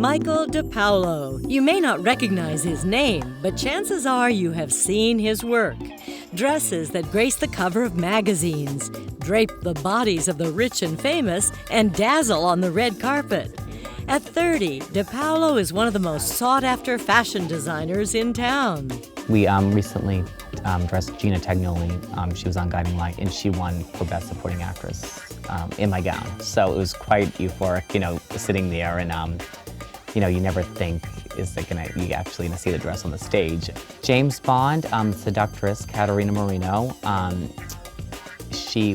Michael De Paulo. You may not recognize his name, but chances are you have seen his work. Dresses that grace the cover of magazines, drape the bodies of the rich and famous, and dazzle on the red carpet. At 30, De Paulo is one of the most sought-after fashion designers in town. We recently dressed Gina Tagnoli. She was on Guiding Light, and she won for Best Supporting Actress in my gown. So it was quite euphoric, sitting there, and you never think, is it you actually gonna see the dress on the stage? James Bond, seductress Katerina Marino. She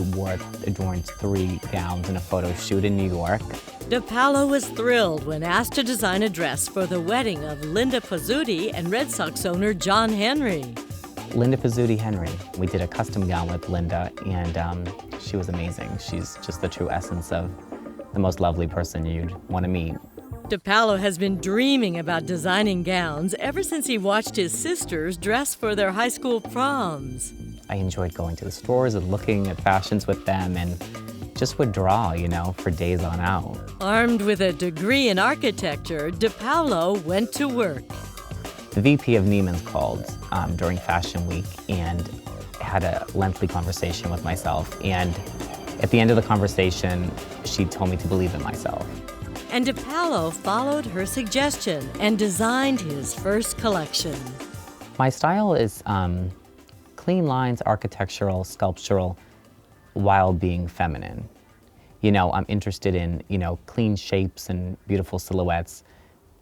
adorned 3 gowns in a photo shoot in New York. De Paulo was thrilled when asked to design a dress for the wedding of Linda Pizzuti and Red Sox owner John Henry. Linda Pizzuti Henry. We did a custom gown with Linda, and she was amazing. She's just the true essence of the most lovely person you'd want to meet. De Paulo has been dreaming about designing gowns ever since he watched his sisters dress for their high school proms. I enjoyed going to the stores and looking at fashions with them, and just would draw, for days on out. Armed with a degree in architecture, De Paulo went to work. The VP of Neiman's called during Fashion Week and had a lengthy conversation with myself. And at the end of the conversation, she told me to believe in myself. And De Paulo followed her suggestion and designed his first collection. My style is clean lines, architectural, sculptural, while being feminine. I'm interested in, clean shapes and beautiful silhouettes,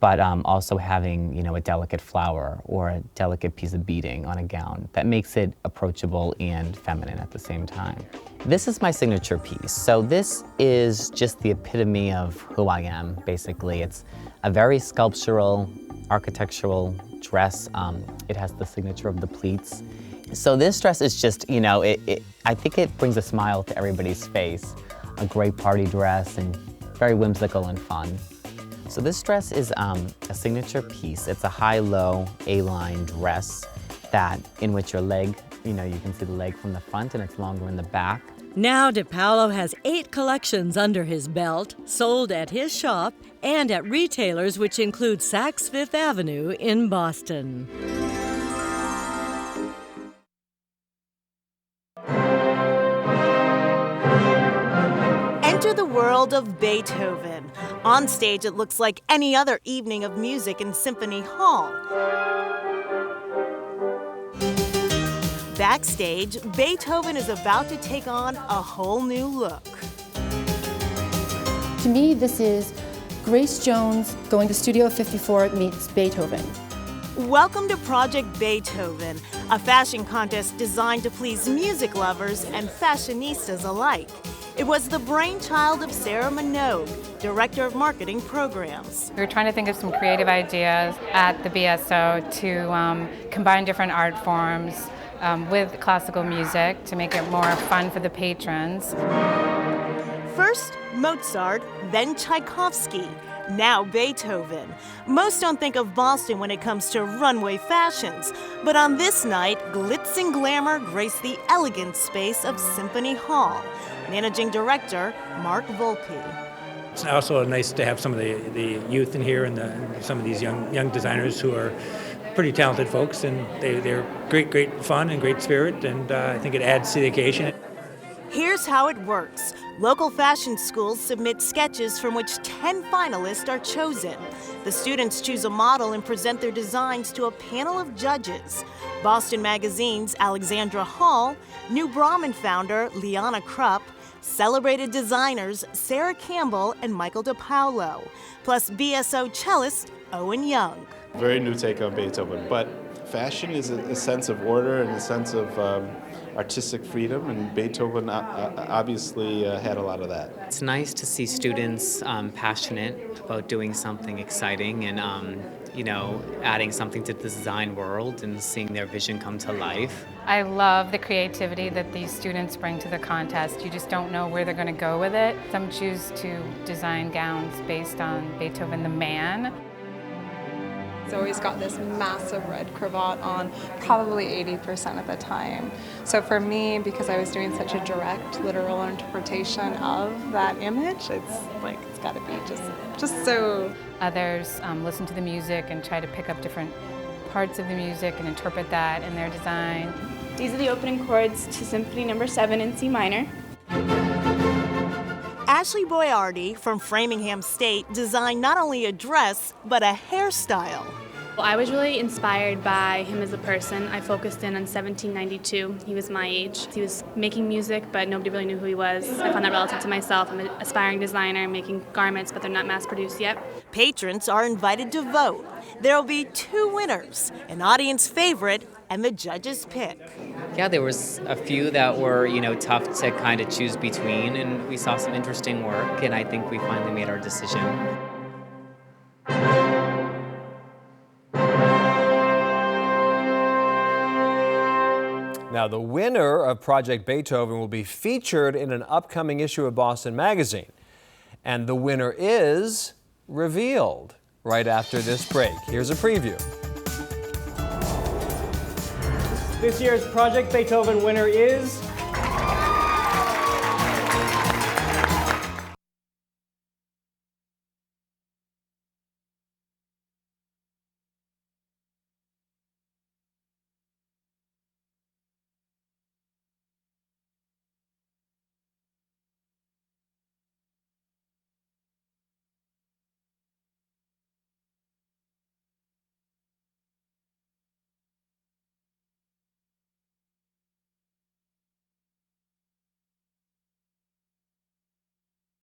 but also having, a delicate flower or a delicate piece of beading on a gown that makes it approachable and feminine at the same time. This is my signature piece. So this is just the epitome of who I am, basically. It's a very sculptural, architectural dress. It has the signature of the pleats. So this dress is just, I think it brings a smile to everybody's face. A great party dress and very whimsical and fun. So this dress is a signature piece. It's a high-low A-line dress in which your leg, you can see the leg from the front and it's longer in the back. Now De Paulo has 8 collections under his belt, sold at his shop and at retailers which include Saks Fifth Avenue in Boston. Enter the world of Beethoven. On stage, it looks like any other evening of music in Symphony Hall. Backstage, Beethoven is about to take on a whole new look. To me, this is Grace Jones going to Studio 54 meets Beethoven. Welcome to Project Beethoven, a fashion contest designed to please music lovers and fashionistas alike. It was the brainchild of Sarah Minogue, Director of Marketing Programs. We were trying to think of some creative ideas at the BSO to combine different art forms with classical music to make it more fun for the patrons. First Mozart, then Tchaikovsky, now Beethoven. Most don't think of Boston when it comes to runway fashions, but on this night, glitz and glamour grace the elegant space of Symphony Hall. Managing Director, Mark Volpe. It's also nice to have some of the youth in here and some of these young designers who are pretty talented folks, and they're great fun and great spirit, and I think it adds to the occasion. Here's how it works. Local fashion schools submit sketches from which 10 finalists are chosen. The students choose a model and present their designs to a panel of judges. Boston Magazine's Alexandra Hall, New Brahmin founder Liana Krupp, celebrated designers Sarah Campbell and Michael De Paulo, plus BSO cellist Owen Young. Very new take on Beethoven, but fashion is a sense of order and a sense of artistic freedom, and Beethoven obviously had a lot of that. It's nice to see students passionate about doing something exciting and adding something to the design world and seeing their vision come to life. I love the creativity that these students bring to the contest. You just don't know where they're going to go with it. Some choose to design gowns based on Beethoven the man. always got this massive red cravat on, probably 80% of the time. So for me, because I was doing such a direct, literal interpretation of that image, it's got to be just so. Others listen to the music and try to pick up different parts of the music and interpret that in their design. These are the opening chords to Symphony No. 7 in C minor. Ashley Boyardi from Framingham State designed not only a dress, but a hairstyle. Well, I was really inspired by him as a person. I focused in on 1792. He was my age. He was making music, but nobody really knew who he was. I found that relative to myself. I'm an aspiring designer making garments, but they're not mass-produced yet. Patrons are invited to vote. There will be 2 winners, an audience favorite and the judges' pick. Yeah, there was a few that were, tough to kind of choose between, and we saw some interesting work, and I think we finally made our decision. Now, the winner of Project Beethoven will be featured in an upcoming issue of Boston Magazine. And the winner is revealed right after this break. Here's a preview. This year's Project Beethoven winner is